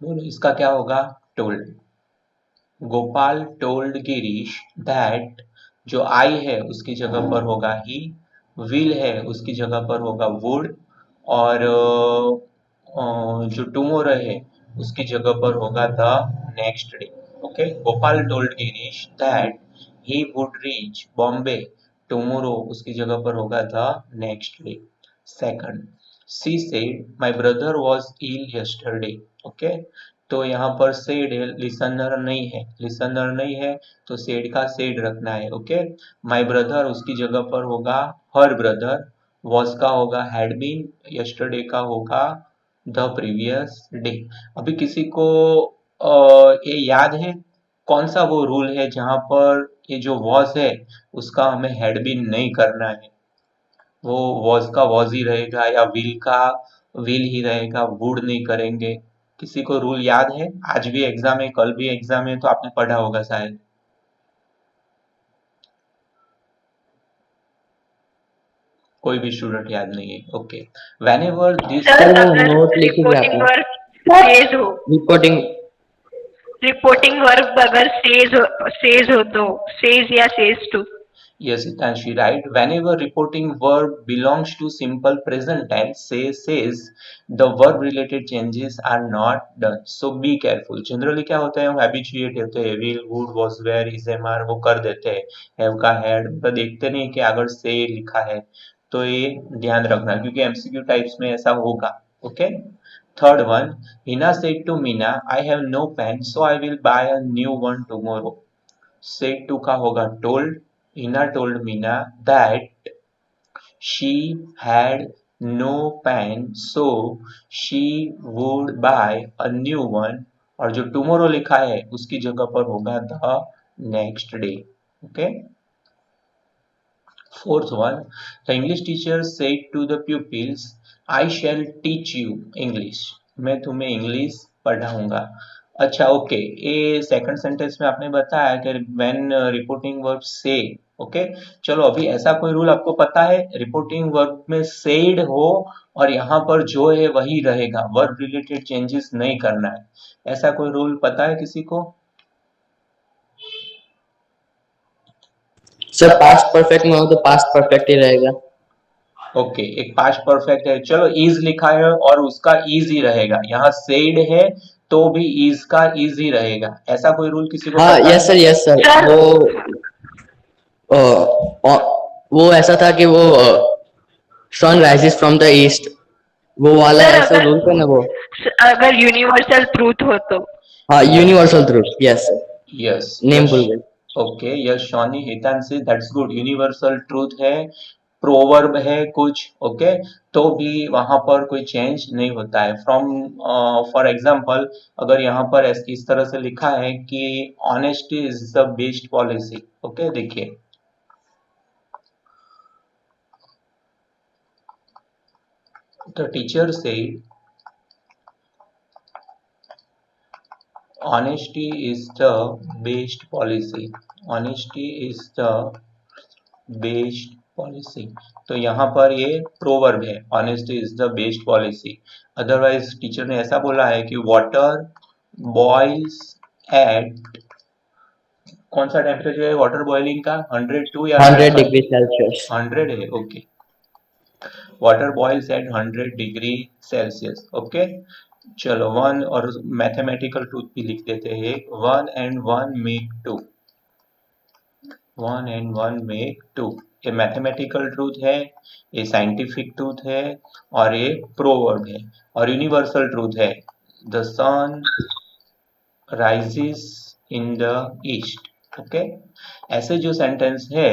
बोलो इसका क्या होगा? Told. Gopal told Girish that, जो आई है उसकी जगह पर होगा ही, विल है उसकी जगह पर होगा वुड, और जो टुमारो है उसकी जगह पर होगा the next day. Okay, Gopal told Girish that he would reach Bombay tomorrow, उसकी जगह पर होगा the next day. Second, she said my brother was ill yesterday. Okay, तो यहाँ पर सेड है, लिसनर नहीं है, लिसनर नहीं है तो सेड का सेड रखना है। ओके, माय ब्रदर उसकी जगह पर होगा हर ब्रदर, वॉज का होगा हैड बीन, यस्टरडे का होगा द प्रीवियस डे। अभी किसी को ये याद है कौन सा वो रूल है जहां पर ये जो वॉज है उसका हमें हैड बीन नहीं करना है? वो वॉज का वॉज ही रहेगा या विल का विल ही रहेगा, वुड नहीं करेंगे। किसी को रूल याद है? आज भी एग्जाम है, कल भी एग्जाम है, तो आपने पढ़ा होगा शायद। कोई भी स्टूडेंट याद नहीं है? Okay, whenever this. Sir sir वो अगर नोट लिखे थे रिपोर्टिंग आपने, वर्ब सेज हो, रिपोर्टिंग। रिपोर्टिंग वर्ब अगर सेज हो तो सेज या says to. Yes, Hitanshi, right. Whenever reporting verb belongs to simple present tense, say, says, the verb related changes are not done. So be careful. Generally क्या होता है, हम habituate होते हैं, will, would, was, were, is, am, are, वो कर देते हैं, have का had, तो देखते नहीं कि अगर say लिखा है, तो ये ध्यान रखना क्योंकि एमसीक्यू टाइप्स में ऐसा होगा। Okay, third one, Hina said to Meena, I have no pen, so I will buy a new one tomorrow. Said to का होगा told, Hina told Meena that she had no pen, so she would buy a new one, और जो tomorrow लिखा है उसकी जगह पर होगा the next day। Okay, fourth one, the English teacher said to the pupils, I shall teach you English, मैं तुम्हें इंग्लिश पढ़ाऊंगा। अच्छा, ओके, ये सेकंड सेंटेंस में आपने बताया कि व्हेन रिपोर्टिंग वर्ब से। ओके, चलो अभी ऐसा कोई रूल आपको पता है रिपोर्टिंग वर्ब में सेड हो और यहाँ पर जो है वही रहेगा, वर्ब रिलेटेड चेंजेस नहीं करना है, ऐसा कोई रूल पता है किसी को? सर पास्ट परफेक्ट में हो तो पास्ट परफेक्ट ही रहेगा। ओके, एक पास्ट परफेक्ट है, चलो इज लिखा है और उसका इज ही रहेगा, यहाँ सेड है तो भी इज का इज ही रहेगा, ऐसा कोई रूल किसी को हाँ पता यस है? Sir, yes sir. Sir uh, वो ऐसा था कि वो sun rises from the east, वो वाला सर ऐसा अगर रूल था ना वो। अगर यूनिवर्सल ट्रूथ हो तो। हाँ yes, universal truth, yes sir. Yes, name yes. भूल गए। ओके, यस शॉनी Hitanshi, that's good, universal truth है, प्रोवर्ब है कुछ। ओके, तो भी वहां पर कोई चेंज नहीं होता है फ्रॉम। फॉर एग्जांपल, अगर यहाँ पर इस तरह से लिखा है कि honesty is the best policy. Okay, देखिए, द टीचर से honesty is the best policy, honesty is the best policy, तो यहाँ पर ये प्रोवर्ब है, honesty is the best policy. Otherwise teacher ने ऐसा बोला है कि वाटर बॉइल्स एट, कौन सा टेम्परेचर है वाटर बॉइलिंग का, 102 या 100 105? Degree Celsius. 100 है, okay. Water boils at 100 degree Celsius. Okay, चलो वन और मैथमेटिकल ट्रूथ भी लिख देते हैं, 1 and 1 मेक 2, 1 and 1 मेक 2, ये मैथमेटिकल ट्रूथ है, ये साइंटिफिक ट्रूथ है, और ये प्रोवर्ब है, और यूनिवर्सल ट्रूथ है, the sun rises in the east. Okay, ऐसे जो सेंटेंस है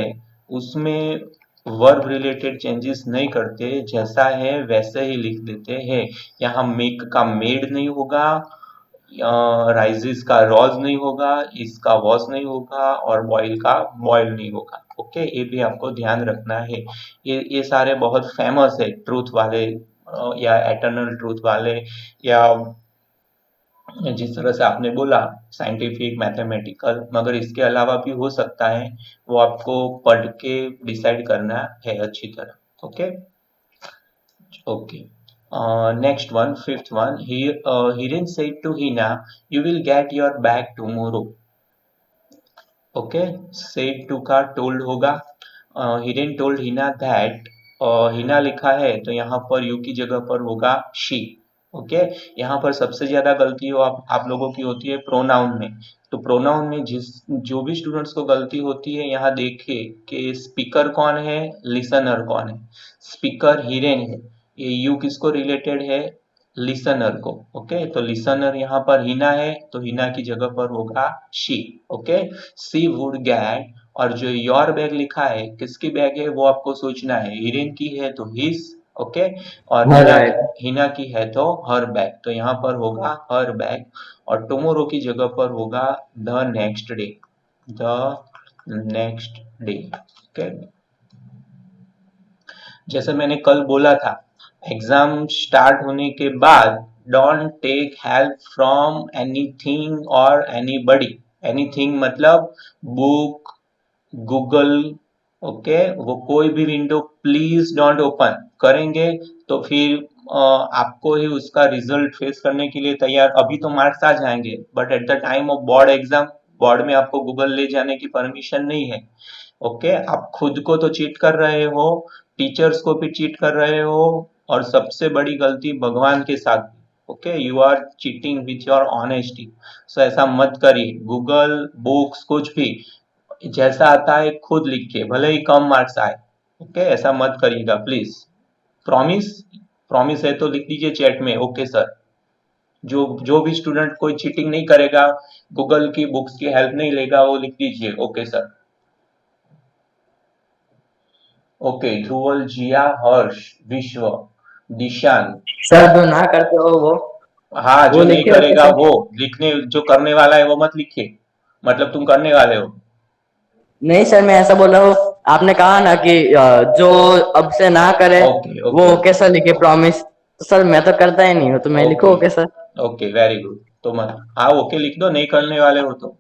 उसमें वर्ब रिलेटेड चेंजेस नहीं करते, जैसा है वैसे ही लिख देते हैं। यहाँ मेक का मेड नहीं होगा, राइजेस का रॉज नहीं होगा, इसका वॉज नहीं होगा, और बॉयल का बॉयल नहीं होगा। ओके, ये भी आपको ध्यान रखना है। ये सारे बहुत फेमस है ट्रूथ वाले, या एटर्नल ट्रूथ वाले, या जिस तरह से आपने बोला साइंटिफिक मैथमेटिकल, मगर इसके अलावा भी हो सकता है, वो आपको पढ़ के डिसाइड करना है अच्छी तरह। Okay, okay, Next one, fifth one. Hiren said to Hina, "You will get your bag tomorrow." Okay, said to का टोल्ड होगा। हिरेन टोल्ड हिना दैट, हिना लिखा है तो यहाँ पर यू की जगह पर होगा शी। ओके, यहाँ पर सबसे ज्यादा गलती हो आप लोगों की होती है प्रोनाउन में। तो प्रोनाउन में जो भी स्टूडेंट्स को गलती होती है, यहाँ देखिए कि स्पीकर कौन है, लिसनर कौन है। स्पीकर हिरेन है, ये यू किसको रिलेटेड है, लिसनर को। ओके, तो लिसनर यहाँ पर हिना है तो हिना की जगह पर होगा she. Okay, she would get, और जो योर बैग लिखा है किसकी बैग है वो आपको सोचना है। हिरेन की है तो हिज, ओके, और Right. हिना की है तो हर बैग, तो यहाँ पर होगा हर बैग। और टुमारो की जगह पर होगा the next day, the next day. Okay, जैसे मैंने कल बोला था, एग्जाम स्टार्ट होने के बाद don't take help from anything और एनीबडी। एनीथिंग मतलब बुक, गूगल, ओके, वो कोई भी विंडो प्लीज डोंट ओपन करेंगे तो फिर आपको ही उसका रिजल्ट फेस करने के लिए तैयार। अभी तो मार्क्स आ जाएंगे but at the time of board exam, board में आपको गूगल ले जाने की परमिशन नहीं है। ओके, आप खुद को तो चीट कर रहे हो, टीचर्स को भी चीट कर रहे हो, और सबसे बड़ी गलती भगवान के साथ। Okay, you are cheating with your honesty. So ऐसा मत करिए, गूगल, बुक्स, कुछ भी जैसा आता है खुद लिखिए, भले ही कम मार्क्स आए। ओके, ऐसा मत करिएगा प्लीज। प्रॉमिस, प्रॉमिस है तो लिख दीजिए चैट में, ओके सर। जो जो भी स्टूडेंट कोई चीटिंग नहीं करेगा, गूगल की बुक्स की हेल्प नहीं लेगा, वो लिख दीजिए ओके सर। ओके, ध्रुवल, जिया, हर्ष, विश्व, दिशान। सर जो ना करते हो वो हाँ, जो नहीं लिखे हो करेगा कैसे? वो लिखने, जो करने वाला है वो मत लिखिए, मतलब तुम करने वाले हो। नहीं सर, मैं ऐसा बोल रहा हूँ, आपने कहा ना कि जो अब से ना करे ओके वो ओके कैसा लिखे प्रॉमिस। तो सर मैं तो करता ही नहीं हूँ, तो मैं लिखो okay okay sir. Okay, very good. तो मत, हाँ ओके लिख दो, नहीं करने वाले हो तो।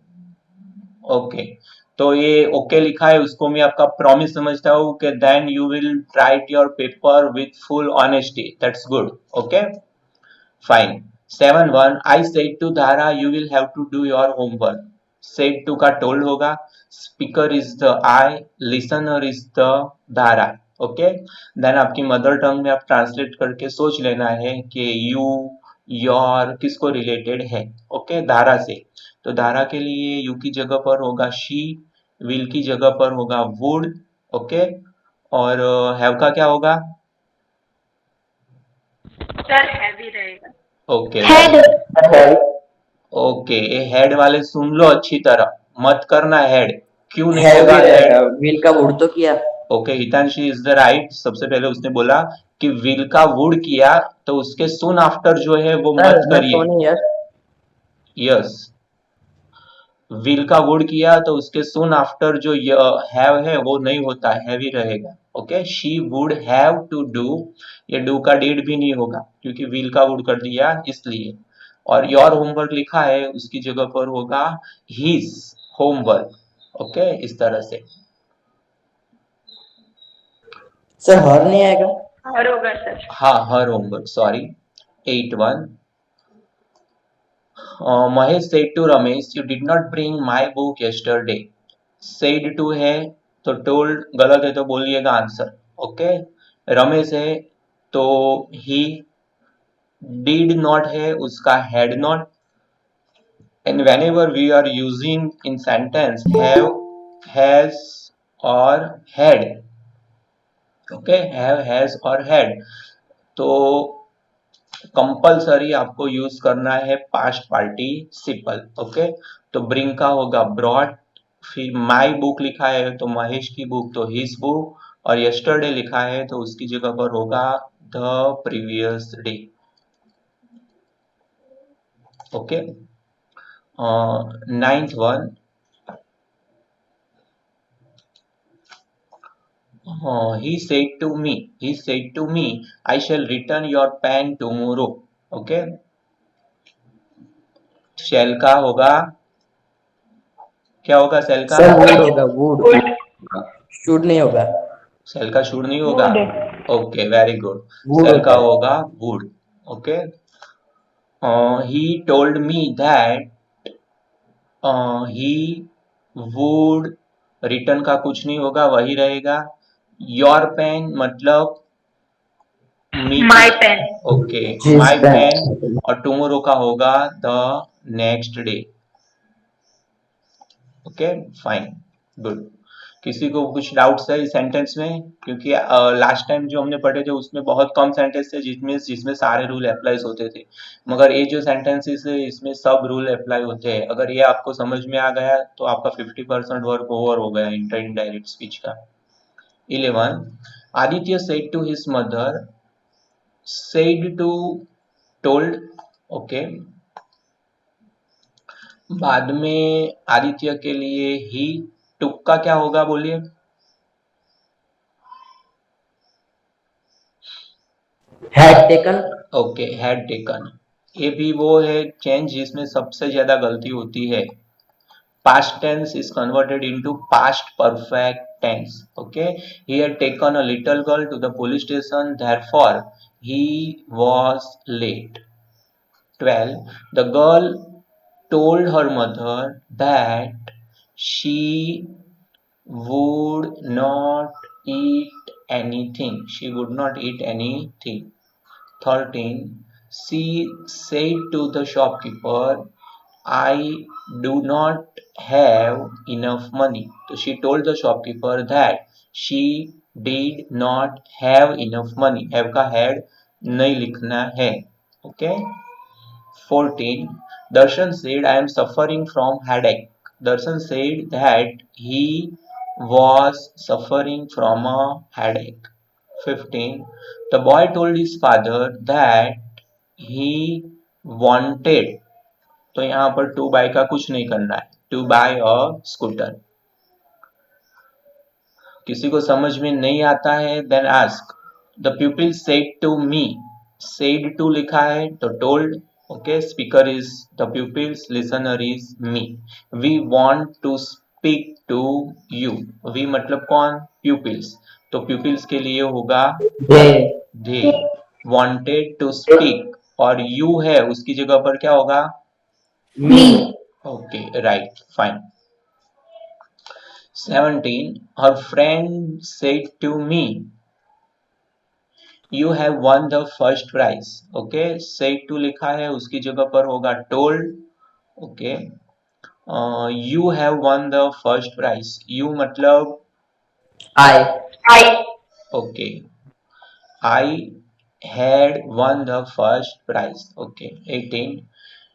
ओके, तो ये ओके लिखा है उसको मैं आपका प्रॉमिस समझता हूँ कि then you will write your paper with full honesty, that's good. Okay, fine. 7-1, I said to Dhara you will have to do your homework. Said to का टोल्ड होगा, speaker is the I, listener is the Dhara. Okay, then आपकी mother tongue में आप translate करके सोच लेना है कि यू, योर किसको रिलेटेड है। ओके, धारा से, तो धारा के लिए यू की जगह पर होगा शी, विल की जगह पर होगा वुड। ओके, और हैव का क्या होगा? सर हैवी रहेगा। Okay, head. ओके, ये हेड वाले सुन लो अच्छी तरह, मत करना हेड। क्यों नहीं होगा हैवी हेड? रहेगा, व्हील का वुड तो किया। Okay, Hitanshi is the right. सबसे पहले उसने बोला कि विल का वुड किया, तो उसके सुन आफ्टर जो है वो सर मत मैं करिए। सोनी यस। यस, विल का वुड किया तो उसके सुन आफ्टर जो हैव है वो नहीं होता, हैवी रहेगा। Okay, she would have to do, ये डू का डीड भी नहीं होगा क्योंकि विल का वुड कर दिया इसलिए। और योर होमवर्क लिखा है उसकी जगह पर होगा हिज होमवर्क। ओके, इस तरह से। सर हर नहीं आएगा? और होगा सर। हाँ, her homework, sorry. 8-1, Mahesh said to Ramesh you did not bring my book yesterday। said to है तो told गलत है तो बोलिएगा आंसर। ओके, रमेश है तो he, did not है उसका had not, and whenever we are using in sentence have, has और had, ओके, have, has और had, तो कंपलसरी आपको यूज करना है पास्ट पार्टिसिपल। ओके, तो ब्रिंग का होगा ब्रॉट, फिर माई बुक लिखा है तो महेश की बुक तो हिज बुक, और यस्टरडे लिखा है तो उसकी जगह पर होगा the previous day. Okay, 9th 1, he said to me I shall return your pen tomorrow। Okay, shall का होगा, क्या होगा शेल का? सर वुड होगा, वुड। वुड। शुड नहीं होगा। सेल का शुड नहीं होगा। would. Okay, very good. Would shall का होता है। होगा would. Okay, he told me that he would, return का कुछ नहीं होगा, वही रहेगा। योर पेन मतलब मी की, My pen. Okay, His my pen. Pen. और टुमारो का होगा the next day. Okay, fine, good. किसी को कुछ डाउट्स है इस सेंटेंस में? क्योंकि लास्ट टाइम जो हमने पढ़े थे उसमें बहुत कम सेंटेंस थे जिसमें जिसमें सारे रूल अप्लाई होते थे, मगर ये जो सेंटेंसेस है इसमें सब रूल अप्लाई होते हैं। अगर ये आपको समझ में आ गया तो आपका 50% वर्क ओवर हो गया इंटर इनडायरेक्ट स्पीच का। 11, Aditya said to his mother, said to, told. Okay, बाद में आदित्य के लिए ही, टुक का क्या होगा बोलिए? Had taken. Okay, had taken. ये भी वो है चेंज जिसमें सबसे ज्यादा गलती होती है। Past tense is converted into past perfect tense. Okay, he had taken a little girl to the police station, therefore he was late. 12, the girl told her mother that she would not eat anything. She would not eat anything. 13, she said to the shopkeeper, I do not have enough money. So she told the shopkeeper that she did not have enough money. Have का had नहीं लिखना है. Okay. 14. Darshan said, I am suffering from headache. Darshan said that he was suffering from a headache. 15. The boy told his father that he wanted, तो यहाँ पर to bye का कुछ नहीं करना है, टू बाय अ स्कूटर। किसी को समझ में नहीं आता है then ask. The people said to me, said to लिखा है तो told. Okay, speaker is the peoples, listener is me. We want to speak to you, we मतलब कौन? पीपल्स, तो पीपल्स के लिए होगा They. They. Wanted to speak, और यू है उसकी जगह पर क्या होगा? Me. Okay, right, fine. 17, her friend said to me, you have won the first prize. Okay, said to लिखा है उसकी जगह पर होगा told. Okay, you have won the first prize. You मतलब I. I. Okay, I had won the first prize. Okay, 18.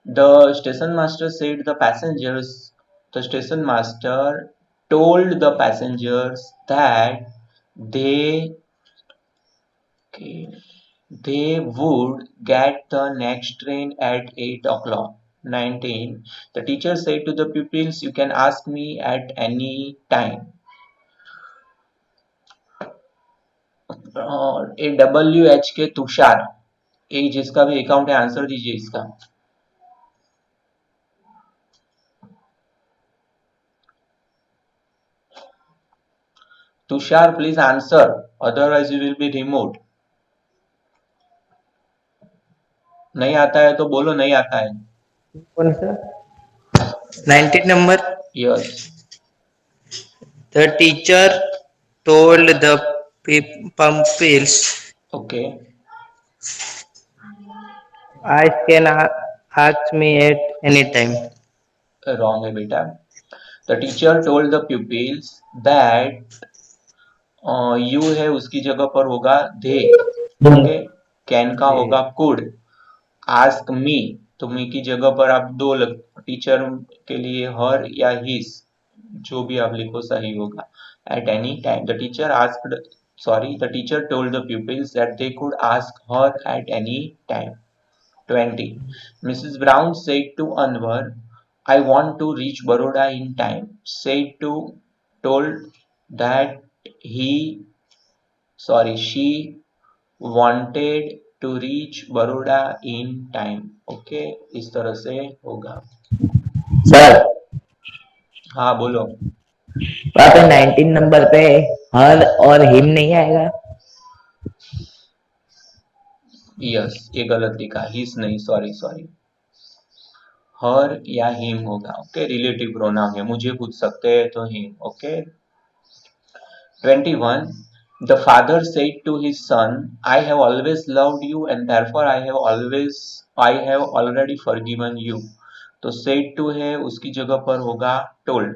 The station master said the station master told the passengers that they, okay, they would get the next train at 8 o'clock. 19. The teacher said to the pupils, you can ask me at any time. A W H के तुषार, ये जिसका भी account है answer दीजिए इसका। Tushar please answer, otherwise you will be removed. नहीं आता है तो बोलो नहीं आता है। कौन सा? 19 number. Yes. The teacher told the pupils, okay, I can ask me at any time. Wrong है बेटा। The teacher told the pupils that, you है उसकी जगह पर होगा दे। ओके, कैन का होगा कुड। आस्क मी, तो मी की जगह पर आप दो टीचर के लिए हर या हिज, जो भी आप लिखो सही होगा। At any time, the teacher asked, sorry, the teacher told the pupils that they could ask her at any time. 20. Mrs. Brown said to Anwar, I want to reach Baroda in time. Said to, told that he, sorry, she wanted to reach Baroda in time. Okay, इस तरह से होगा। Sir, हाँ बोलो। वहाँ पे 19 number पे हर और हिम नहीं आएगा? यस, ये गलत लिखा, हिज नहीं, सॉरी सॉरी, हर या हिम होगा। ओके, रिलेटिव प्रोनाउन है, मुझे पूछ सकते हैं तो him. Okay, 21. The father said to his son, I have always loved you and therefore I have already forgiven you. तो said to है उसकी जगह पर होगा told.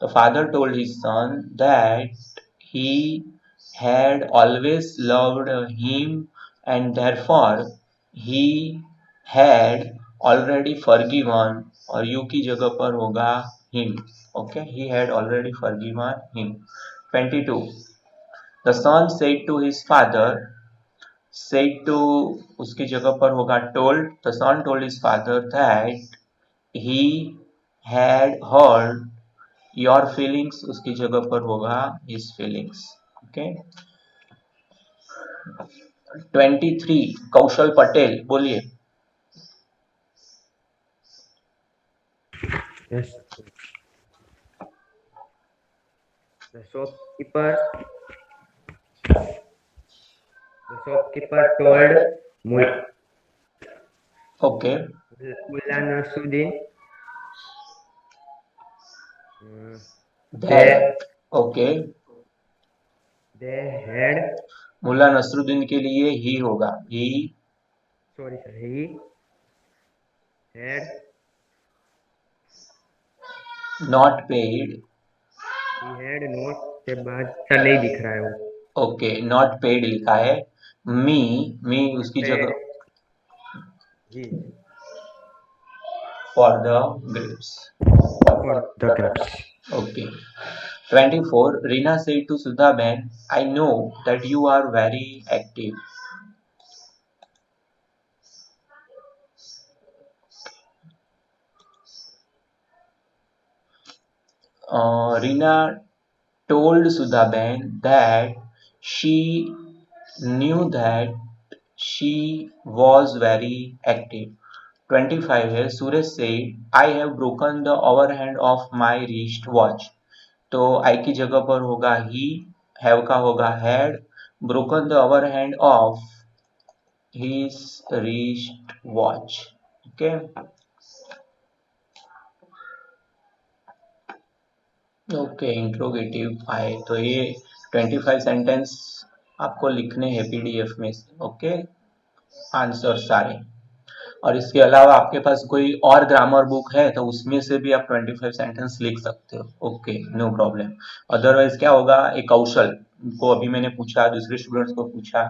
The father told his son that he had always loved him and therefore he had already forgiven, और you की जगह पर होगा him. Okay, he had already forgiven him. 22. The son said to his father, said to उसकी जगह पर होगा told. The son told his father that he had heard your feelings, उसकी जगह पर होगा his feelings. Okay. 23. कौशल पटेल, बोलिए। Yes. The shopkeeper told Okay. Mullah Nasruddin That. Okay. they had Mulla Nasruddin के लिए ही होगा, he had not paid. not के बाद सर नहीं दिख रहा है वो। ओके, नॉट पेड लिखा है। मी उसकी जगह for the grapes. Okay, 24. Reena said to Sudha Ben, I know that you are very active. Reena told Sudha Ben that she knew that she was very active. 25 है, सूरज said, I have broken the overhand of my wrist watch. तो I की जगह पर होगा he, have का होगा had, broken the overhand of his wrist watch. Okay. Okay, interrogative आए तो ये 25 सेंटेंस आपको लिखने हैं पीडीएफ में से। ओके, आंसर सारे। और इसके अलावा आपके पास कोई और ग्रामर बुक है तो उसमें से भी आप 25 सेंटेंस लिख सकते हो। Okay, no problem. अदरवाइज क्या होगा, एक कौशल को अभी मैंने पूछा, दूसरे स्टूडेंट्स को पूछा,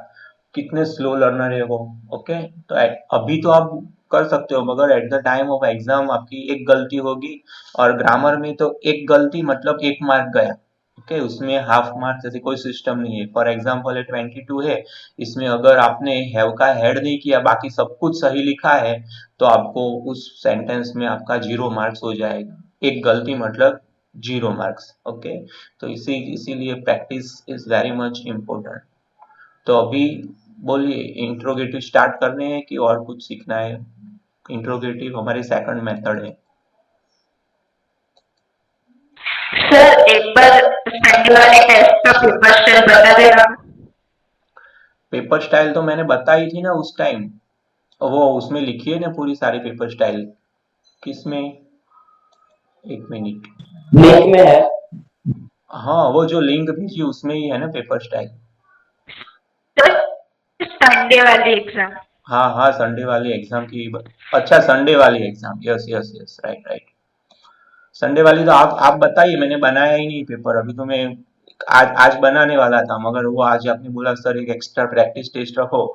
कितने स्लो लर्नर है वो। ओके, तो अभी तो आप कर सकते हो, मगर at the time of exam आपकी एक गलती होगी, और ग्रामर में तो एक गलती मतलब 1 मार्क गया। ओके, उसमें हाफ मार्क जैसे कोई सिस्टम नहीं है। फॉर एग्जाम्पल 22 है, इसमें अगर आपने हैव का हेड नहीं किया, बाकी सब कुछ सही लिखा है, तो आपको उस सेंटेंस में आपका 0 मार्क्स हो जाएगा। एक गलती मतलब 0 मार्क्स। ओके, तो इसीलिए practice is very much important. तो अभी बोलिए, इंट्रोगेटिव स्टार्ट करने हैं कि और कुछ सीखना है? इंट्रोगेटिव हमारी सेकंड मेथड है। सर एक बार संडे वाले टेस्ट का पेपर स्टाइल बता देगा? पेपर स्टाइल तो मैंने बताई थी ना उस टाइम, वो उसमें लिखी है ना पूरी सारी पेपर स्टाइल। किसमें? एक मिनट, लिंक में है। हाँ, वो जो लिंक भेजी उसमें ही है ना पेपर स्टाइल। संडे वाली एग्जाम। हाँ हाँ, संडे वाली एग्जाम की। अच्छा, संडे वाली exam, yes yes yes, right right. Sunday वाली तो आप बताइए, मैंने बनाया ही नहीं पेपर अभी। तो मैं आज बनाने वाला था, मगर वो आज आपने बोला सर एक एक्स्ट्रा प्रैक्टिस टेस्ट रखो,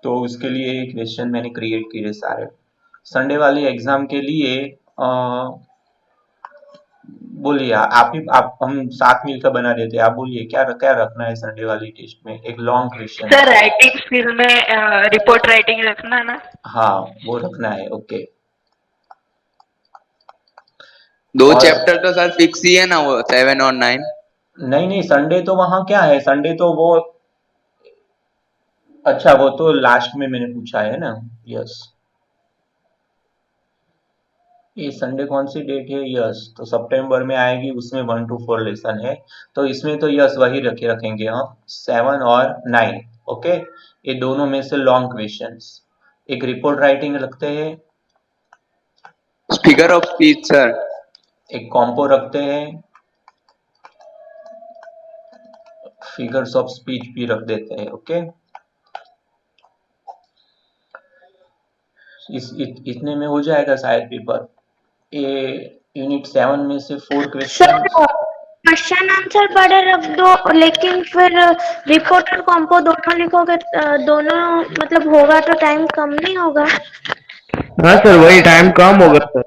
तो उसके लिए एक क्वेश्चन मैंने क्रिएट किए सारे। संडे वाली एग्जाम के लिए बोलिए, आप हम साथ मिलकर बना देते हैं। आप बोलिए क्या क्या रखना है संडे वाली टेस्ट में, एक long question. Sir writing skill में रिपोर्ट राइटिंग रखना ना? हाँ, वो रखना है। ओके, 2 और चैप्टर तो सर फिक्स ही है ना, वो 7 और 9। नहीं नहीं, संडे तो वहाँ क्या है, संडे तो वो, अच्छा वो तो लास्ट में मैंने पूछा है ना। यस, ये संडे कौन सी डेट है? यस, तो सितंबर में आएगी, उसमें 1 to 4 लेसन है, तो इसमें तो यस वही रखेंगे हम 7 और 9। ओके, ये दोनों में से लॉन्ग क्वेश्चंस। एक रिपोर्ट राइटिंग रखते हैं, Figure of speech, sir. एक कॉम्पो रखते हैं, फिगर्स ऑफ स्पीच भी रख देते हैं। ओके, इतने में हो जाएगा शायद पेपर। ये यूनिट 7 में से 4 सर क्वेश्चंस। क्वेश्चन आंसर पढ़े रख दो, लेकिन फिर रिपोर्ट और कॉम्पो दोनों लिखोगे, दोनों मतलब होगा तो टाइम कम नहीं होगा? हाँ सर, वही टाइम कम होगा सर।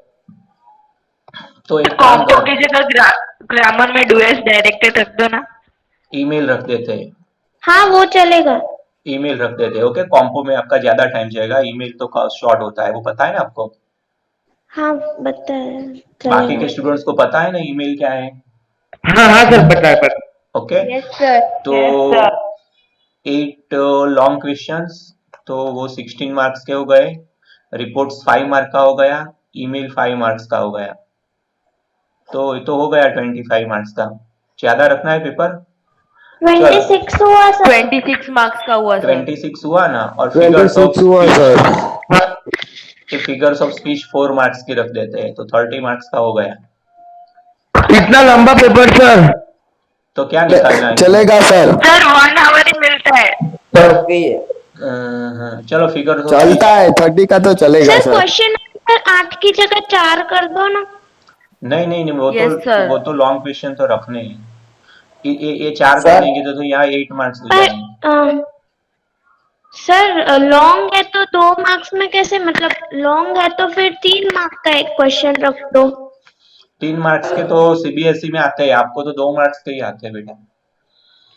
तो एक काम कॉम्पो करो, की जगह ग्रामर में डूएस डायरेक्टेड रख दो ना। ईमेल रख देते हैं, हाँ वो चलेगा। ईमेल रख देते हैं। ओके, कॉम्पो में आपका ज्यादा टाइम जाएगा, ईमेल तो शॉर्ट होता है, वो पता है ना आपको? हाँ बताए, बाकी चलेगा। के स्टूडेंट्स को पता है ना ईमेल क्या है? हाँ हाँ सर, पता है पता। Okay, yes sir. तो 8 लॉन्ग क्वेश्चंस, तो वो 16 मार्क्स के हो गए, रिपोर्ट्स 5 मार्क का हो गया, ईमेल 5 मार्क्स का हो गया, तो ये तो हो गया 25 मार्क्स का। ज्यादा रखना है पेपर? 26 हुआ सर। 26 मार्क्स का हुआ सर। 26 हुआ ना, और फिगर्स ऑफ 26 हुआ sir. Speech, figures of speech 4 marks की रख देते हैं, तो 30 मार्क्स का हो गया। इतना लंबा पेपर सर? तो क्या निकालना है? चलेगा सर। सर 1 आवर ही मिलता है। चलो फिगर चलता है, 30 का तो चलेगा सर सर। क्वेश्चन आंसर 8 की जगह 4 कर दो ना। नहीं नहीं नहीं, वो Yes, तो sir. वो तो लॉन्ग क्वेश्चन तो रखने हैं। ये 4 कर सर देंगे तो यहाँ 8 मार्क्स हो पर जाएंगे। सर लॉन्ग है तो 2 मार्क्स में कैसे, मतलब लॉन्ग है तो फिर 3 मार्क्स का एक क्वेश्चन रख दो। 3 मार्क्स के तो सीबीएसई में आते हैं, आपको तो 2 मार्क्स के ही आते हैं बेटा।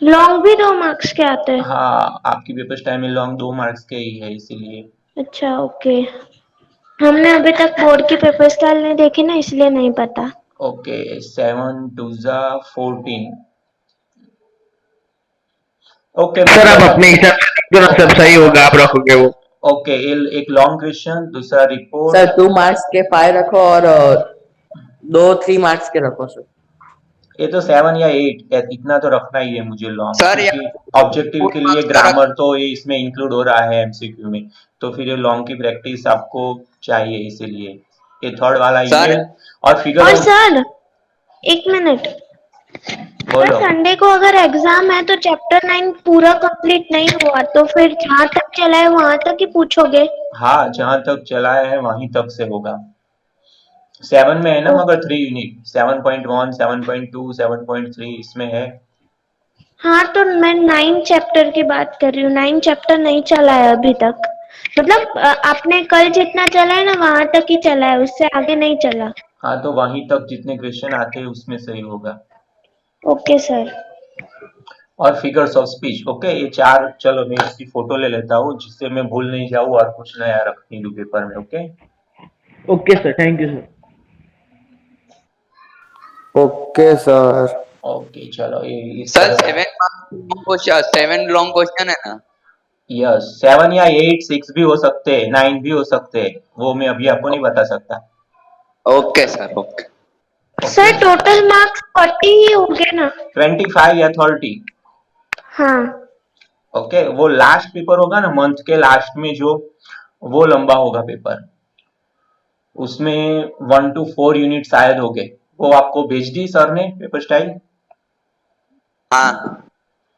लॉन्ग भी 2 मार्क्स के आते हैं? हाँ, आपकी पेपर स्टाइल में लॉन्ग 2 मार्क्स के ही है, इसीलिए। अच्छा ओके, हमने अभी तक बोर्ड की पेपर स्टाइल नहीं देखी ना, इसलिए नहीं पता। ओके, 7 2 14। ओके सर आप मतलब, अपने हिसाब से देख दो ना, सब सही होगा, आप रखोगे वो। ओके, एक लॉन्ग क्वेश्चन, दूसरा रिपोर्ट। सर 2 मार्क्स के 5 रखो और 3 मार्क्स के रखो सर। ये तो 7 या 8 इतना तो रखना ही है मुझे लॉन्ग, सर क्योंकि यहाँ ऑब्जेक्टिव 4 के लिए मार्क्स का रख। ग्रामर तो ये इसमें इंक्लूड हो रहा है एमसीक्यू में, तो फिर ये लॉन्ग की प्रैक्टिस आपको चाहिए, इसीलिए ये थर्ड वाला सर ईमेल और फिगर और ऑफ। सर 1 मिनट, सर बोलो। संडे को अगर एग्जाम है तो चैप्टर 9 पूरा कंप्लीट नहीं हुआ, तो फिर जहाँ तक चला है वहां तक ही पूछोगे? हाँ, जहां तक चलाया है वहीं तक से होगा। 7 में है ना, मगर 3 यूनिट, 7.1 7.2 7.3 इसमें है। हाँ तो मैं 9 चैप्टर की बात कर रही हूँ, 9 चैप्टर नहीं चला है अभी तक, मतलब आपने कल जितना चला है ना वहां तक ही चला है, उससे आगे नहीं चला। हाँ, तो वहीं तक जितने क्वेश्चन आते हैं उसमें से ही होगा। Okay sir. और फिगर्स ऑफ स्पीच। ओके, ये 4, चलो मैं इसकी फोटो ले लेता हूँ जिससे मैं भूल नहीं जाऊँ और कुछ नया रख नहीं दूँ पेपर में। Okay, okay sir, thank you sir. Okay sir. Okay, चलो ये इस सर तरह। 7 लॉन्ग क्वेश्चन है ना? यस, 7 या 8 6 भी हो सकते हैं, 9 भी हो सकते हैं, वो मैं अभी आपको नहीं बता सकता। Okay sir, okay. Sir total marks 40 ही होंगे ना? 25 या 30। हाँ। ओके, वो लास्ट पेपर होगा ना मंथ के लास्ट में, जो वो लंबा होगा पेपर, उसमें 1 to 4 यूनिट शायद हो गए, वो आपको भेज दी सर ने पेपर स्टाइल। हाँ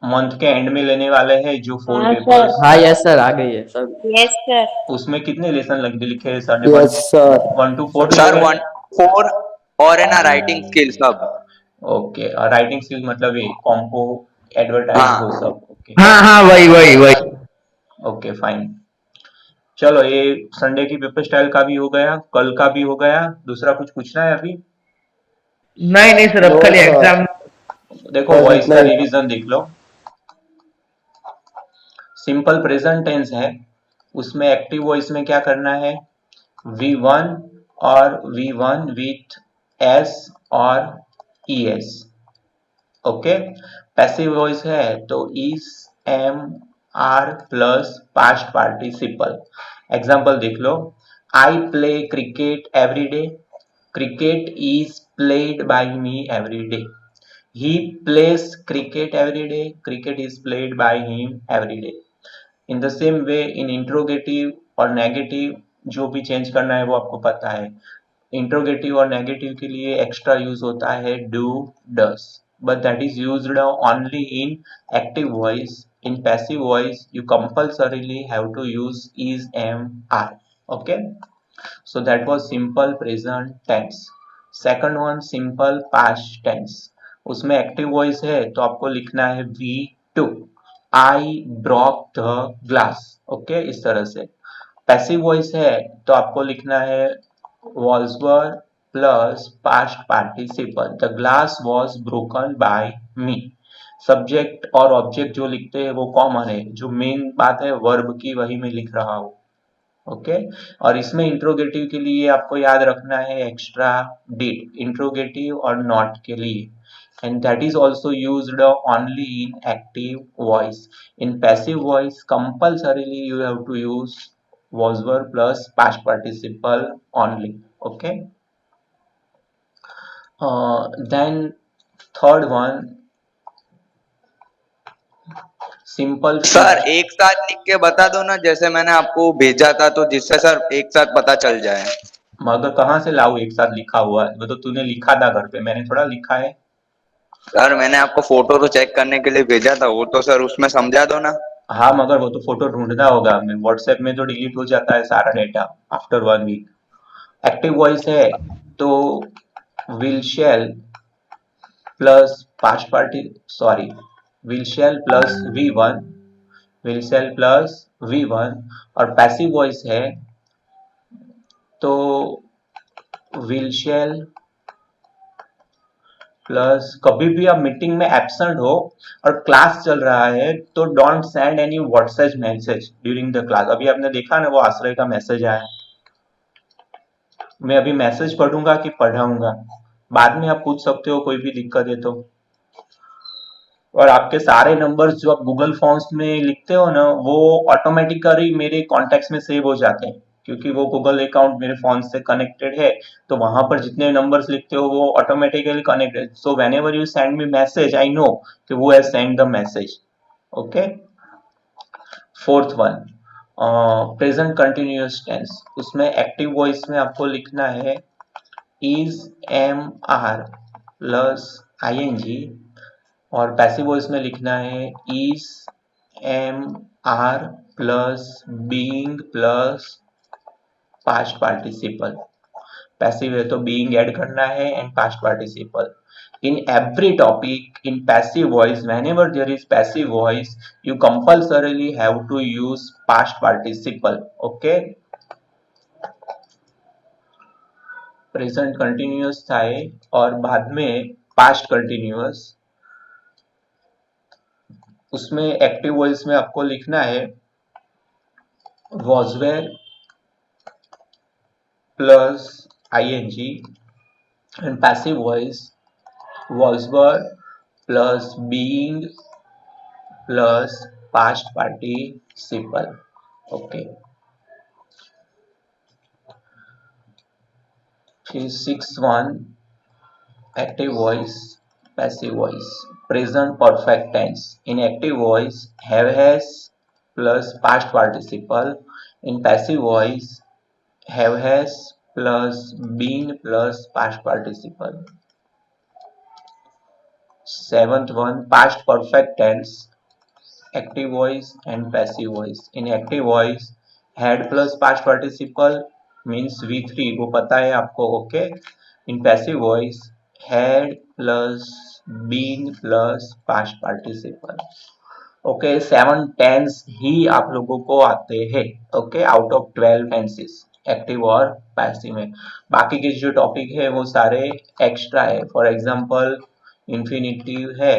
मंथ के एंड में लेने वाले हैं जो 4 हाँ, पेपर्स। हाँ यस सर, आ गई है सर। Yes sir. उसमें कितने लेसन लिखे हैं सर ने? Yes sir. 1 to 4 सर, लिखे 1 to 4 और है ना राइटिंग स्किल सब। ओके, और राइटिंग स्किल मतलब ये कॉम्पो, एडवर्टाइज, वो हाँ सब। ओके, हाँ हाँ, वही वही वही। Okay fine. चलो, ये संडे की पेपर स्टाइल का भी हो गया, कल का भी हो गया। दूसरा कुछ पूछना है अभी? नहीं नहीं सर, अब नो खाली सर। एग्जाम। देखो, बस वॉइस इतना का ही। रिवीजन देख लो। सिंपल प्रेजेंट टेंस है, उसमें एक्टिव वॉइस में क्या करना है? V1 और V1 विथ S और ES। ओके, पैसिव वॉइस है तो is, am, are plus past participle. Example देख लो, I play cricket every day, cricket is played by me every day. He plays cricket every day. Cricket is played by him every day. In the same way in interrogative और negative जो भी change करना है वो आपको पता है. Interrogative और नेगेटिव के लिए एक्स्ट्रा यूज होता है do, does, but that is used only in active voice. In passive voice you compulsorily have to use is, am, are. Okay, so that was simple present tense. Second one simple past tense. उसमें active voice है तो आपको लिखना है V two, I broke the glass. Okay, इस तरह से. Passive voice है तो आपको लिखना है was were plus past participle. The glass was broken by me. Subject और ऑब्जेक्ट जो लिखते हैं वो कॉमन है. जो मेन बात है वर्ब की वही मैं लिख रहा हूँ. ओके, और इसमें इंट्रोगेटिव के लिए आपको याद रखना है एक्स्ट्रा डिड, इंट्रोगेटिव और नॉट के लिए. And that is also used only in active voice. In passive voice, compulsorily you have to use was were plus past participle only. Okay. Then third one, simple. Sir एक साथ लिख के बता दो ना, जैसे मैंने आपको भेजा था, तो जिससे सर एक साथ पता चल जाए. मगर कहाँ से लाऊं एक साथ लिखा हुआ? वो तो तूने लिखा था घर पे, मैंने थोड़ा लिखा है. सर मैंने आपको फोटो तो चेक करने के लिए भेजा था, वो तो सर उसमें समझा दो ना. हाँ, मगर वो तो फोटो ढूंढना होगा. मैं व्हाट्सएप में तो डिलीट हो जाता है सारा data after 1 week. Active voice है तो will shall plus past party, sorry, will shall plus V1, will shall plus V1. और पैसिव वॉइस है तो विल शैल प्लस, कभी भी आप मीटिंग में एब्सेंट हो और क्लास चल रहा है तो don't send any WhatsApp message during the class. अभी आपने देखा ना वो आश्रय का मैसेज आया. मैं अभी मैसेज पढ़ूंगा कि पढ़ाऊंगा, बाद में आप पूछ सकते हो कोई भी दिक्कत है तो. और आपके सारे नंबर्स जो आप गूगल फॉर्म्स में लिखते हो ना वो ऑटोमेटिकली मेरे कॉन्टेक्ट्स में सेव हो जाते हैं, क्योंकि वो गूगल अकाउंट मेरे फोन से कनेक्टेड है. तो वहां पर जितने नंबर्स लिखते हो वो automatically connected. So whenever you send me message I know कि वो has send the message. Okay. Fourth one, present continuous tense. उसमें एक्टिव वॉइस में आपको लिखना है is, am, are plus ing. और पैसिव वॉइस में लिखना है is, am, are plus being plus past participle. Passive है तो being ऐड करना है and past participle. In every topic in passive voice, whenever there is passive voice, you compulsorily have to use past participle. Okay. Present continuous થાય और बाद में past continuous. उसमें active voice में आपको लिखना है was were plus ing. And passive voice was were plus being plus past participle. Okay. फिर 6th one, active voice, passive voice, present perfect tense. In active voice, have has plus past participle. In passive voice, have has plus been plus past participle. 7th one, past perfect tense, active voice and passive voice. In active voice, had plus past participle means V3, वो पता है आपको. Okay. In passive voice had plus been plus past participle. Okay. 7 tense ही आप लोगों को आते हैं. Okay, out of 12 tenses active और पैसिव में. बाकी के जो टॉपिक है वो सारे एक्स्ट्रा है. फॉर एग्जांपल इंफिनिटिव है.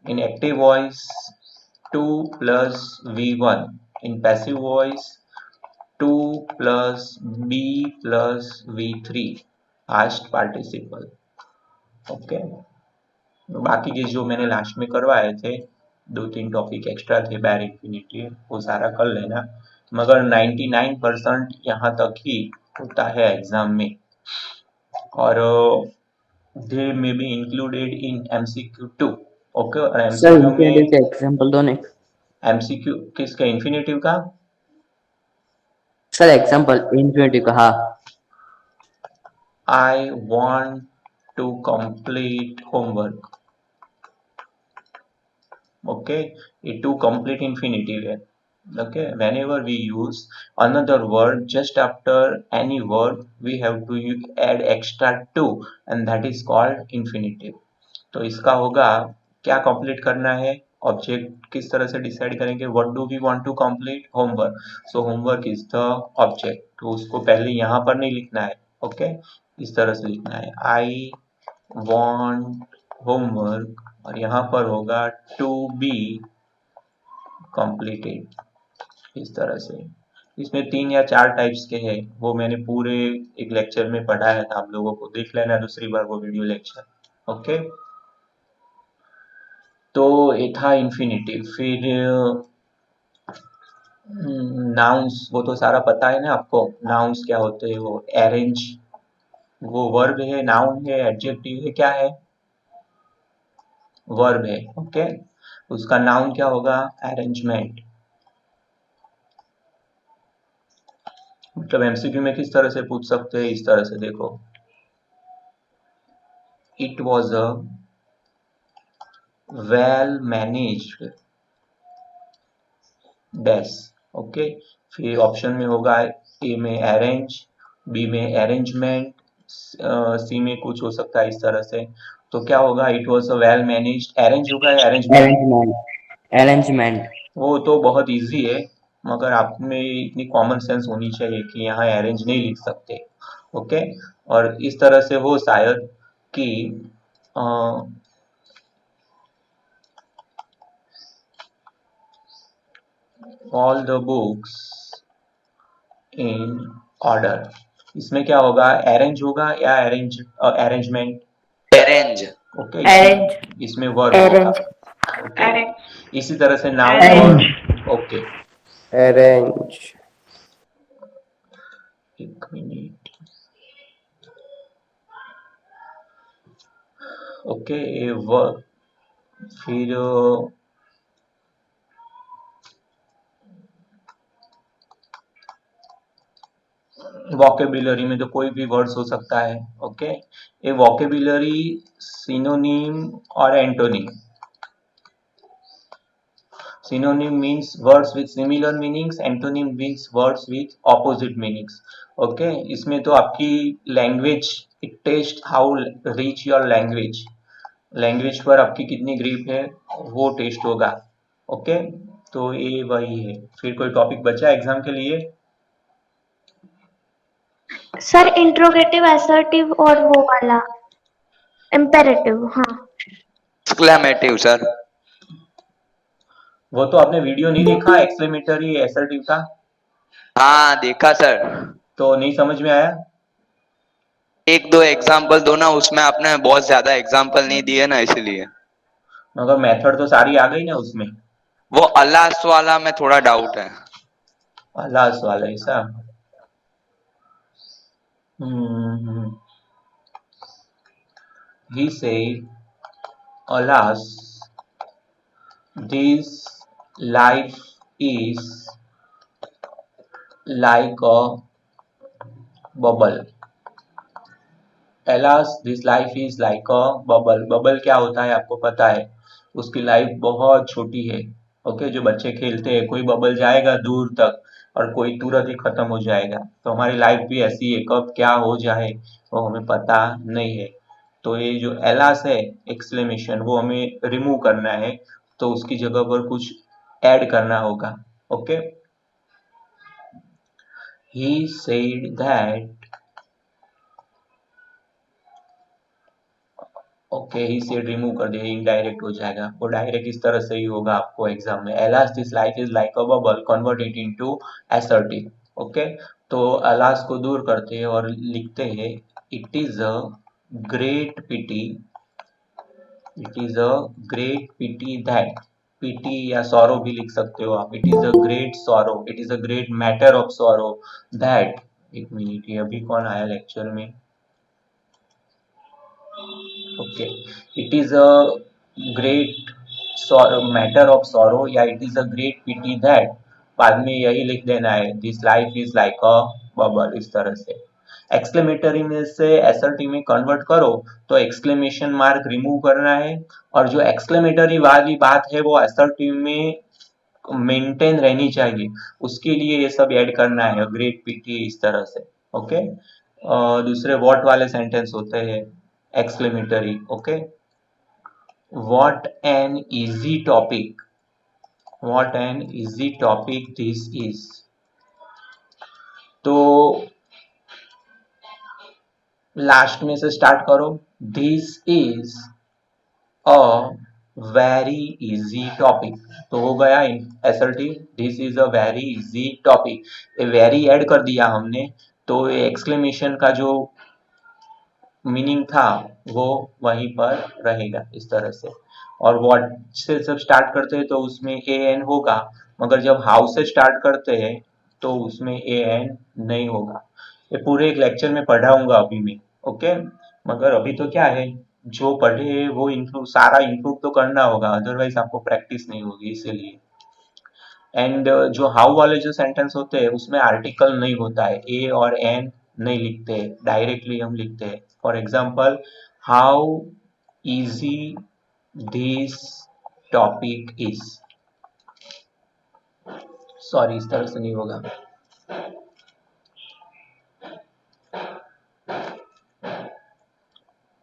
In active voice 2 plus V1. In passive voice 2 plus B plus V3 past participle. Okay. बाकी के जो मैंने लास्ट में करवाए थे 2-3 टॉपिक एक्स्ट्रा थे बैर इंफिनिटी, वो सारा कर लेना. मगर 99% यहाँ तक ही होता है एग्जाम में, और they may be included in MCQ too. Okay, और सर एमसीक्यू इंफिनिटिव में के एग्जांपल दो ने। एमसीक्यू किसका, इन्फिनेटिव का? सर एग्जांपल इंफिनिटिव का, हाँ। I want to complete homework. Okay, it to complete infinitive है। Okay, whenever we use another word just after any word we have to add extra to, and that is called infinitive। तो इसका होगा क्या complete करना है, object किस तरह से डिसाइड करेंगे, what do we want to complete, homework. So homework is the object, तो उसको पहले यहाँ पर नहीं लिखना है। ओके, इस तरह से लिखना है, आई वांट होमवर्क, और यहाँ पर होगा टू बी कंप्लीटेड, इस तरह से। इसमें 3 या 4 टाइप्स के हैं, वो मैंने पूरे एक लेक्चर में पढ़ाया था, आप लोगों को देख लेना दूसरी बार वो वीडियो लेक्चर। ओके, तो ये था इन्फिनिटिव। फिर नाउन्स, वो तो सारा पता है ना आपको, नाउन्स क्या होते हैं, वो अरेंज, वो वर्ब है, नाउन है, एडजेक्टिव है, क्या है, वर्ब है। ओके, उसका नाउन क्या होगा, अरेंजमेंट। मतलब एमसीक्यू में किस तरह से पूछ सकते हैं, इस तरह से देखो, it was a well managed dash. Okay, फिर ऑप्शन में होगा, ए में अरेंज, बी में अरेंजमेंट, सी में कुछ हो सकता है इस तरह से। तो क्या होगा, it was a well managed, arrange होगा या अरेंजमेंट? अरेंजमेंट। अरेंजमेंट। वो तो बहुत इजी है, मगर आप में इतनी कॉमन सेंस होनी चाहिए कि यहाँ अरेंज नहीं लिख सकते। ओके, और इस तरह से हो शायद कि all the books in order, इसमें क्या होगा, अरेंज होगा या अरेंजमेंट? अरेंज। Okay, Arrange. इसमें वर्ब होगा। ओके, इसी तरह से नाउन और ओके, अरेंज। एक मिनट। ओके, वर्ब, फिर वोकेबुलरी में तो कोई भी वर्ड्स हो सकता है। ओके, ये वोकेबुलरी सिनोनिम और antonym. Synonym means words with similar meanings, antonym means words with opposite meanings। Okay, इसमें तो आपकी language, it taste how rich your language, language पर आपकी कितनी ग्रिप है वो टेस्ट होगा। ओके, तो ये वही है। फिर कोई टॉपिक बचा एग्जाम के लिए? सर इंट्रोगेटिव, असर्टिव और वो वाला इम्पेरेटिव, हाँ। Exclamative sir. वो तो आपने वीडियो नहीं देखा एक्सक्लेमेटरी असर्टिव का? हाँ देखा सर। तो नहीं समझ में आया? एक दो एग्जाम्पल दो ना, उसमें आपने बहुत ज्यादा एग्जाम्पल नहीं दिए ना, इसलिए। मगर मेथड तो सारी आ गई ना उसमें। वो अल्लाह वाला में थोड़ा डाउट है। लास्ट वाला ऐसा। हम्म, he said, alas, this life is like a bubble। alas, this life is like a bubble। Bubble क्या होता है आपको पता है, उसकी लाइफ बहुत छोटी है। ओके, जो बच्चे खेलते हैं, कोई बबल जाएगा दूर तक और कोई तुरंत ही खत्म हो जाएगा। तो हमारी लाइफ भी ऐसी है, कब क्या हो जाए वो हमें पता नहीं है। तो ये जो एलास है, एक्सक्लेमेशन, वो हमें रिमूव करना है, तो उसकी जगह पर कुछ ऐड करना होगा। Okay, he said that, okay, he said remove कर दिया, इनडायरेक्ट हो जाएगा, वो डायरेक्ट इस तरह से ही होगा आपको एग्जाम में। Alas this life is like a bubble, convert it into assertive. Okay, तो एलास को दूर करते हैं और लिखते हैं, it is a great pity, it is a great pity that, pity या sorrow भी लिख सकते हो आप. It is a great sorrow, it is a great matter of sorrow that. एक मिनट, ये अभी कौन आया लेक्चर में? Okay, it is a great matter of sorrow या it is a great pity that. बाद में यही लिख देना है, this life is like a bubble, इस तरह से. एक्सक्लेमेटरी में से एसर्टिव में कन्वर्ट करो तो एक्सक्लेमेशन मार्क रिमूव करना है, और जो एक्सक्लेमेटरी वाली बात है वो एसर्टिव में मेंटेन रहनी चाहिए, उसके लिए ये सब ऐड करना है, ग्रेट पिटी, इस तरह से. ओके. दूसरे व्हाट वाले सेंटेंस होते हैं exclamatory. Okay. What an easy topic, what an easy topic this is. तो लास्ट में से स्टार्ट करो. This is a very easy topic. तो हो गया assertive, this is a very easy topic. ये वेरी ऐड कर दिया हमने, तो ये एक्सक्लेमेशन का जो मीनिंग था वो वहीं पर रहेगा, इस तरह से. और व्हाट से जब स्टार्ट करते हैं तो उसमें ए एन होगा, मगर जब हाउ से स्टार्ट करते हैं तो उसमें ए एन नहीं होगा. ये पूरे एक लेक्चर में पढ़ाऊंगा अभी मैं. ओके. मगर अभी तो क्या है, जो पढ़े वो इंक्लूड, सारा इंक्लूड तो करना होगा, अदरवाइज आपको प्रैक्टिस नहीं होगी, इसीलिए. एंड जो हाउ वाले जो सेंटेंस होते हैं उसमें आर्टिकल नहीं होता है, ए और एन नहीं लिखते, डायरेक्टली हम लिखते हैं. For example, how easy this topic is. Sorry, इस तरह से नहीं होगा.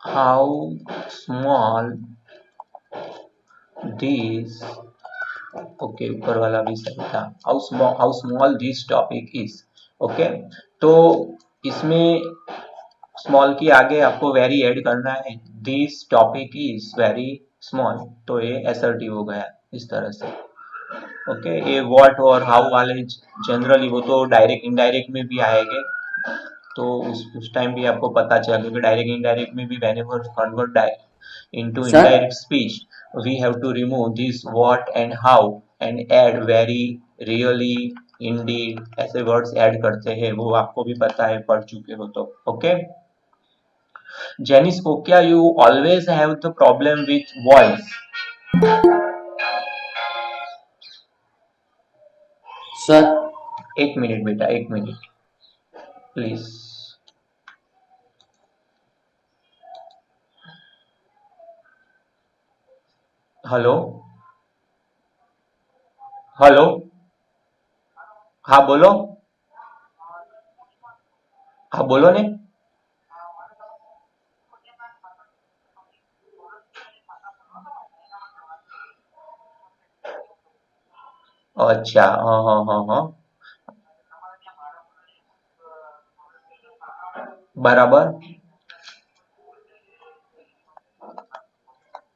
How small this. ओके, ऊपर वाला भी सही था. How small this topic is. Okay. तो इसमें स्मॉल की आगे आपको वेरी ऐड करना है. This topic is very small, तो ये असर्टिव हो गया, इस तरह से. ओके. ये व्हाट और हाउ वाले जनरली वो तो डायरेक्ट इनडायरेक्ट में भी आएंगे, तो उस टाइम भी आपको पता चला, क्योंकि डायरेक्ट इनडायरेक्ट में भी whenever convert into sir indirect speech we have to remove this what and how and add very, really, indeed, ऐसे वर्ड्स ऐड करते हैं, वो आपको भी पता है, पढ़ चुके हो तो. ओके. जेनिस ओकिया, you always have the problem with voice. Sir एक मिनट बेटा, एक मिनट प्लीज. Hello, hello. हाँ बोलो, हाँ बोलो ने. अच्छा, हाँ हाँ हाँ हाँ, बराबर.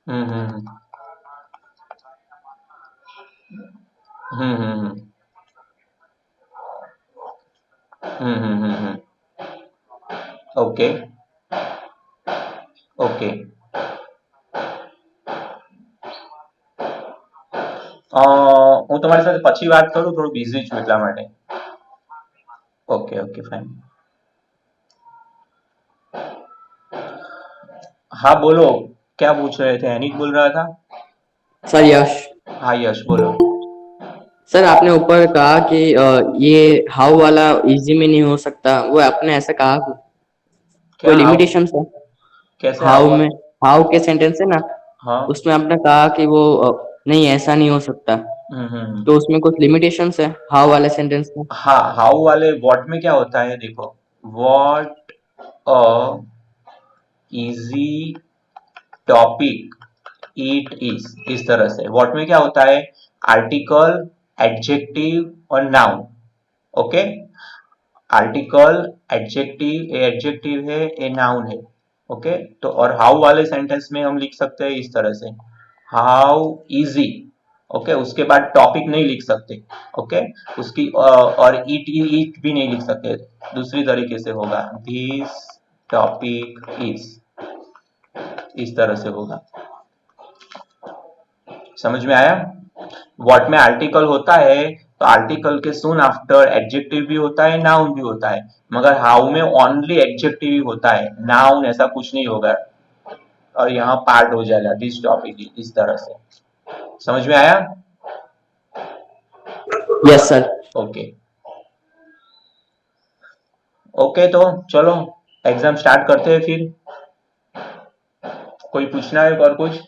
हम्म. हम्म हम्म हम्म हम्म. ओके. ઓકે. હું તમારી સાથે પછી વાત કરું, થોડું બિઝી છું એટલા માટે. Okay okay fine. हाँ बोलो, क्या पूछ रहे थे? एनिक बोल रहा था. सर यश हाँ यश बोलो. सर आपने ऊपर कहा कि ये हाउ वाला इजी में नहीं हो सकता, वो आपने ऐसा कहा क्या कोई हाउ? लिमिटेशन है कैसे हाउ हाउ? में? हाउ के सेंटेंस है ना, हाँ. उसमें आपने कहा कि वो नहीं ऐसा नहीं हो सकता, हम्म. तो उसमें कुछ लिमिटेशंस है हाउ वाले सेंटेंस में? हाँ, हाउ वाले व्हाट में क्या होता है, देखो. What a easy topic it is, इस तरह से. व्हाट में क्या होता है, आर्टिकल, एडजेक्टिव और नाउन. ओके. आर्टिकल, एडजेक्टिव, ए एडजेक्टिव है, ए नाउन है. ओके. तो और हाउ वाले सेंटेंस में हम लिख सकते हैं इस तरह से, हाउ इजी. ओके. उसके बाद टॉपिक नहीं लिख सकते. ओके. उसकी और इट इट भी नहीं लिख सकते, दूसरी तरीके से होगा, दिस टॉपिक इज, इस तरह से होगा. समझ में आया? व्हाट में आर्टिकल होता है तो आर्टिकल के सून आफ्टर एडजेक्टिव भी होता है, नाउन भी होता है, मगर हाउ में ओनली एडजेक्टिव ही होता है, नाउन ऐसा कुछ नहीं होगा। और यहाँ पार्ट हो जाएगा दिस टॉपिक इस तरह से। समझ में आया? Yes sir. ओके ओके, तो चलो एग्जाम स्टार्ट करते हैं फिर। कोई पूछना है और कुछ?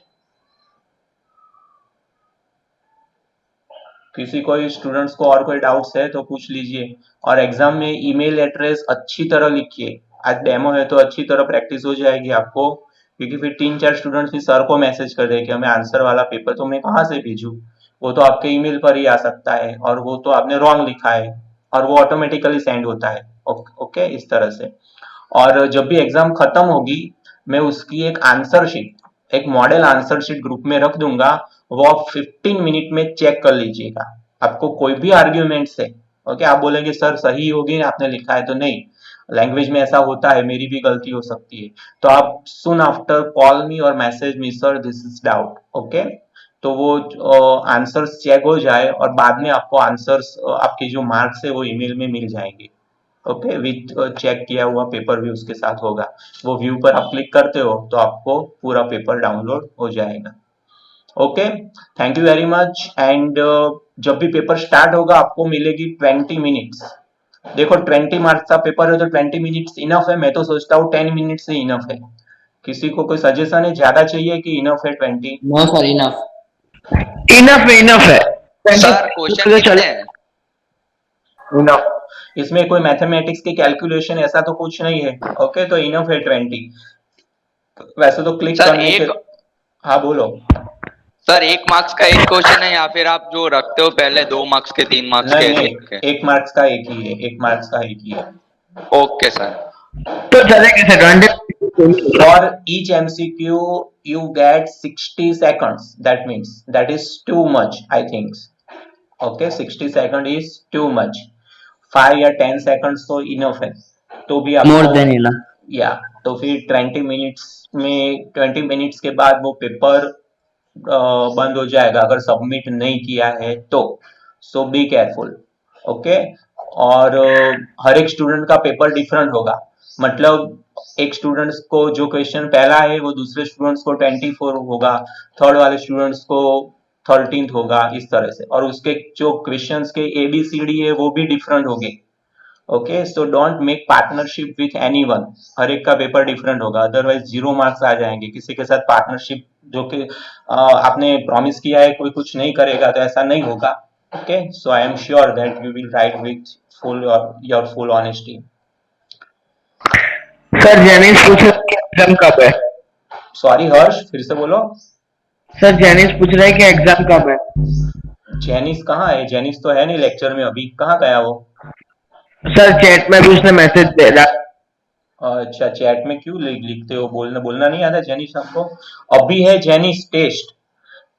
किसी कोई स्टूडेंट्स को और कोई डाउट्स है तो पूछ लीजिए। और एग्जाम में ईमेल एड्रेस अच्छी तरह लिखिए, आज डेमो है तो अच्छी तरह प्रैक्टिस हो जाएगी आपको, क्योंकि फिर 3-4 स्टूडेंट्स भी सर को मैसेज कर दे कि हमें आंसर वाला पेपर तो मैं कहाँ से भेजूं, वो तो आपके ईमेल पर ही आ सकता है और वो तो आपने रॉन्ग लिखा है और वो ऑटोमेटिकली सेंड होता है। ओके, इस तरह से। और जब भी एग्जाम खत्म होगी मैं उसकी एक आंसर शीट, एक मॉडल आंसर शीट ग्रुप में रख दूंगा, वो आप 15 मिनट में चेक कर लीजिएगा। आपको कोई भी आर्ग्यूमेंट से ओके, आप बोलेंगे सर सही होगी आपने लिखा है, तो नहीं, लैंग्वेज में ऐसा होता है, मेरी भी गलती हो सकती है, तो आप सुन आफ्टर कॉल मी और message me sir this is doubt. Okay, तो वो आंसर्स चेक हो जाए और बाद में आपको आंसर्स आपके जो मार्क्स है वो ईमेल में मिल जाएंगे। ओके, विथ चेक किया हुआ पेपर भी उसके साथ होगा। वो व्यू पर आप क्लिक करते हो तो आपको पूरा पेपर डाउनलोड हो जाएगा। Okay, thank you very much. And जब भी पेपर स्टार्ट होगा आपको मिलेगी 20 मिनट्स। देखो 20 मार्क्स का पेपर है तो 20 मिनट्स इनफ है, मैं तो सोचता हूँ 10 मिनट्स से इनफ है। किसी को कोई सजेशन है, ज्यादा चाहिए कि इनफ है 20? No sir, enough. इनफ है। सर क्वेश्चन कितने हैं? इनफ। इसमें कोई मैथमेटिक्स की कैलकुलेशन ऐसा तो कुछ नहीं है। ओके, तो इनफ है 20। वैसे तो क्लिक सर करने के, एक हाँ बोलो। सर 1 मार्क्स का एक क्वेश्चन है या फिर आप जो रखते हो पहले 2 मार्क्स के 3 मार्क्स के नहीं ऐसे नहीं, रखे? 1 मार्क्स का एक ही है, 1 मार्क्स का एक ही है। Okay sir. तो चलेगा sir 20। For each MCQ you get 60 seconds, that means that is too much I think। Okay, 60 second is too much, 5 या 10 seconds तो इनफ है। तो भी मोर आपको देन इनफ। या तो फिर 20 मिनट्स में, 20 मिनट्स के बाद वो पेपर बंद हो जाएगा अगर सबमिट नहीं किया है तो। सो बी केयरफुल। ओके, और हर एक स्टूडेंट का पेपर डिफरेंट होगा, मतलब एक स्टूडेंट्स को जो क्वेश्चन पहला है वो दूसरे स्टूडेंट्स को 24 होगा, थर्ड वाले स्टूडेंट्स को 13 होगा, इस तरह से। और उसके जो क्वेश्चंस के ABCD है वो भी डिफरेंट होंगे। Okay, so don't make partnership with anyone, हर एक का पेपर डिफरेंट होगा, अदरवाइज 0 मार्क्स आ जाएंगे। किसी के साथ पार्टनरशिप जो कि आपने प्रॉमिस किया है कोई कुछ नहीं करेगा तो ऐसा नहीं होगा। Okay, so I am sure that you will write with full your full honesty. Sir जेनिस पूछ रहा है कि एग्जाम कब है। सॉरी हर्ष, फिर से बोलो। सर जेनिस पूछ रहा है कि एग्जाम कब है। जेनिस कहाँ है? जेनिस तो है नहीं लेक्चर में, अभी कहाँ गया वो? सर चैट में भी उसने मैसेज दे रहा। अच्छा, चैट में क्यों लिखते हो? बोलना बोलना नहीं आता जेनिस आपको? अभी है जेनिस टेस्ट,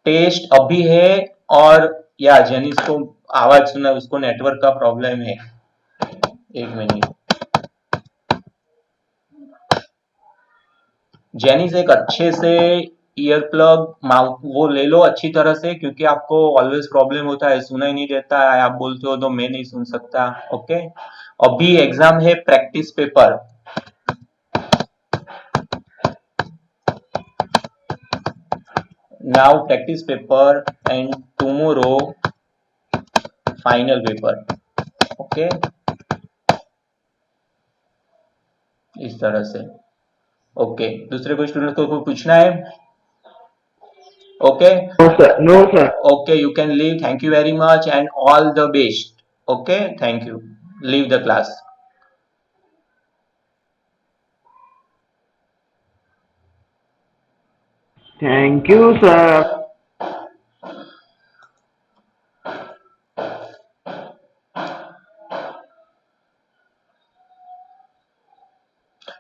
टेस्ट अभी है। और या जेनिस को आवाज सुना, उसको नेटवर्क का प्रॉब्लम है। एक मिनट, जेनिस एक अच्छे से ईयर प्लग माउथ वो ले लो अच्छी तरह से, क्योंकि आपको ऑलवेज प्रॉब्लम होता है, सुना ही नहीं देता है, आप बोलते हो तो मैं नहीं सुन सकता। ओके, अभी एग्जाम है, practice paper. Now practice paper and tomorrow final paper. Okay, इस तरह से। ओके, दूसरे कोई स्टूडेंट को कोई पूछना है? Okay no sir, no sir. Okay, you can leave, thank you very much and all the best। okay, thank you, leave the class। Thank you sir.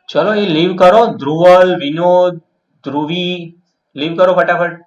चलो ये लीव करो, ध्रुवल, विनोद, ध्रुवी, लीव करो फटाफट।